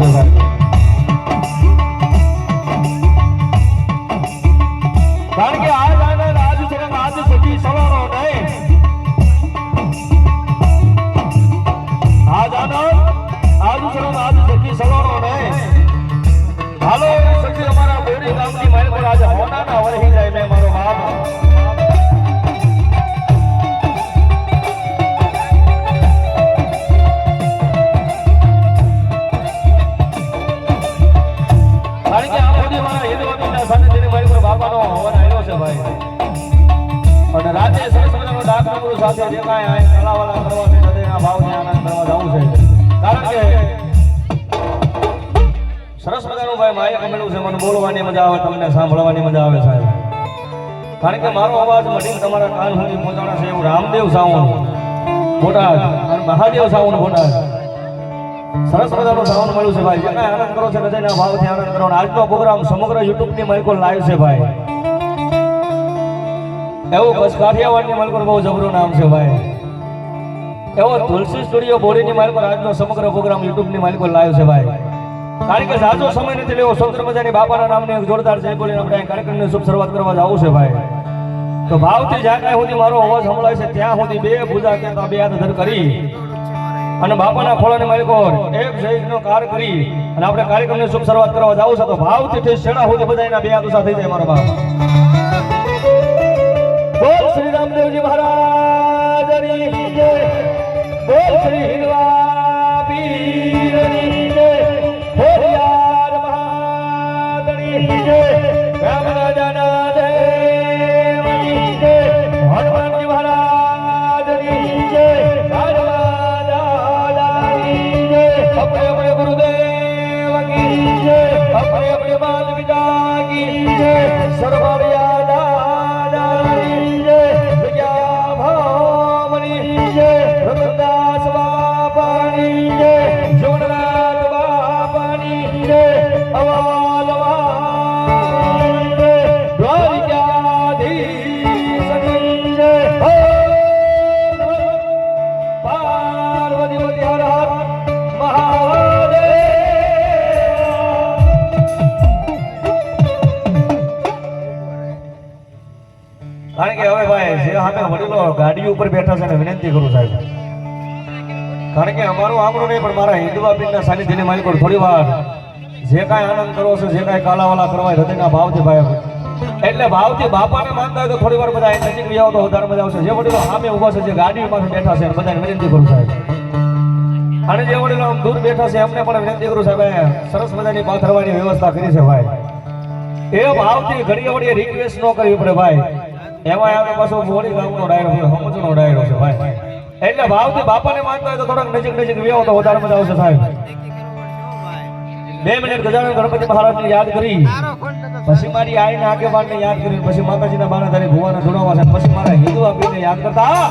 છે સાહેબ. કારણ કે આજ આનંદ આજ સુરંગ આજ સજી સવારો નહીં. આજ આનંદ આજ સુરંગ આજ સજી સવારો નહીં. હાલો સજી અમારા બોરી ગામની મારી પર આજે હોનાના વરહી જાય મેં મારો બાપ. કારણ કે આ મોદી મારા હિન્દુઓના સાથે તેની મારી પર બાપાનો હવન આવ્યો છે ભાઈ. અને રાતે સરસ મજાનો ડાકનું સાથે જે કાંઈ આ કલાવાલા કરવા છે હૃદયના ભાવને આનંદ કરવા જવું છે. કારણ કે સરસ મજાનું ભાઈ માયા કમેલું છે. મને બોલવાની મજા આવે, તમને સાંભળવાની મજા આવે સાહેબ. કારણ કે મારો અવાજ મઢીને તમારા કાન સુધી પહોંચાડે છે એવું રામદેવ સાઉન્ડ બોટાદ અને મહાદેવ સાઉન્ડ બોટાદ સરસ મજાનું સાઉન્ડ મળ્યું છે ભાઈ. જે કાંઈ આનંદ કરો છે હૃદયના ભાવથી આનંદ કરો. આજનો પ્રોગ્રામ સમગ્ર યુટ્યુબની માલિકો લાઈવ છે ભાઈ. એવું બસ કાઠિયાવાડની માલિકો બહુ જબરું નામ છે ભાઈ. એવો તુલસી સ્ટુડિયો બોરીની માલિકો આજનો સમગ્ર પ્રોગ્રામ યુટ્યુબની માલિકો લાઈવ છે ભાઈ. કારણ કે સાચો સમય નથી લેવો. સુંદર મજાની બાપાના નામની એક જોરદાર જય બોલીને આપણે કાર્યક્રમની શુભ શરૂઆત કરવા જવું છે ભાઈ. તો ભાવથી જ્યાં કાંઈ સુધી મારો અવાજ સંભળાય છે ત્યાં સુધી બે પૂજા ત્યાં બે હાથ ધર કરી અને બાપાના ખોળાની માલિકો એક જયનો કાર કરી અને આપણે કાર્યક્રમની શુભ શરૂઆત કરવા જવું છે. તો ભાવથી શેડા સુધી બધા એના બે હાથ ઉષા થઈ જાય મારો બાપ. બોલ શ્રી રામદેવજી મહારાજની જય. બોલ શ્રી હિંદવા પીરની જય. હોરિયાર મહાદની જય. રામ રાજાના દેવની જય. હનુમાનજી મહારાજની જય. अपने अपने गुरुदेव की जय. अपने अपने माता पिता की जय. सर्वमर्यादा की जय. विद्या भामनी जय. रतनदास बापानी जय. जोगनाथ बापानी जय. अवाल वाली जय. द्वारिकाधीश की जय. पार्वती पति हर हर કારણ કે હવે ભાઈ જે સામે વડીલો ગાડી ઉપર બેઠા છે ને વિનંતી કરું સાહેબ. કારણ કે અમારું આંગણું નહીં પણ મારા હિન્દુવા પીરના સાનિધ્યની માલિકો થોડી વાર જે કાંઈ આનંદ કરવો છે, જે કાંઈ કાલાવાલા કરવા હૃદયના ભાવથી ભાઈ એટલે ભાવથી બાપાને માનતા હોય તો થોડી વાર બધા નજીક લઈ આવો તો વધારે મજા આવશે. જે વડીલો સામે ઊભા છે, જે ગાડીમાં બેઠા છે બધાને વિનંતી કરું સાહેબ. અને જે વડીલો દૂર બેઠા છે એમને પણ વિનંતી કરું સાહેબ. સરસ મજાની પાથરવાની વ્યવસ્થા કરી છે ભાઈ. એ ભાવથી ઘડીએ વડીએ રિક્વેસ્ટ ન કરવી પડે ભાઈ. એમાં આપણે પાછો મોડી ગામનો ડાયરો છે, સમજનો ડાયરો છે ભાઈ. એટલે ભાવથી બાપાને માનતા હોય તો થોડાક નજીક નજીક વ્યાવો તો વધારે મજા આવશે સાહેબ. 2 મિનિટ ગજાનન ગણપતિ મહારાજને યાદ કરી, પછી મારી આઈને આગેવાનને યાદ કરી, પછી માતાજીના બાણાધારી ભુવાને જોડાવા છે, પછી મારા હિન્દુ આપીને યાદ કરતા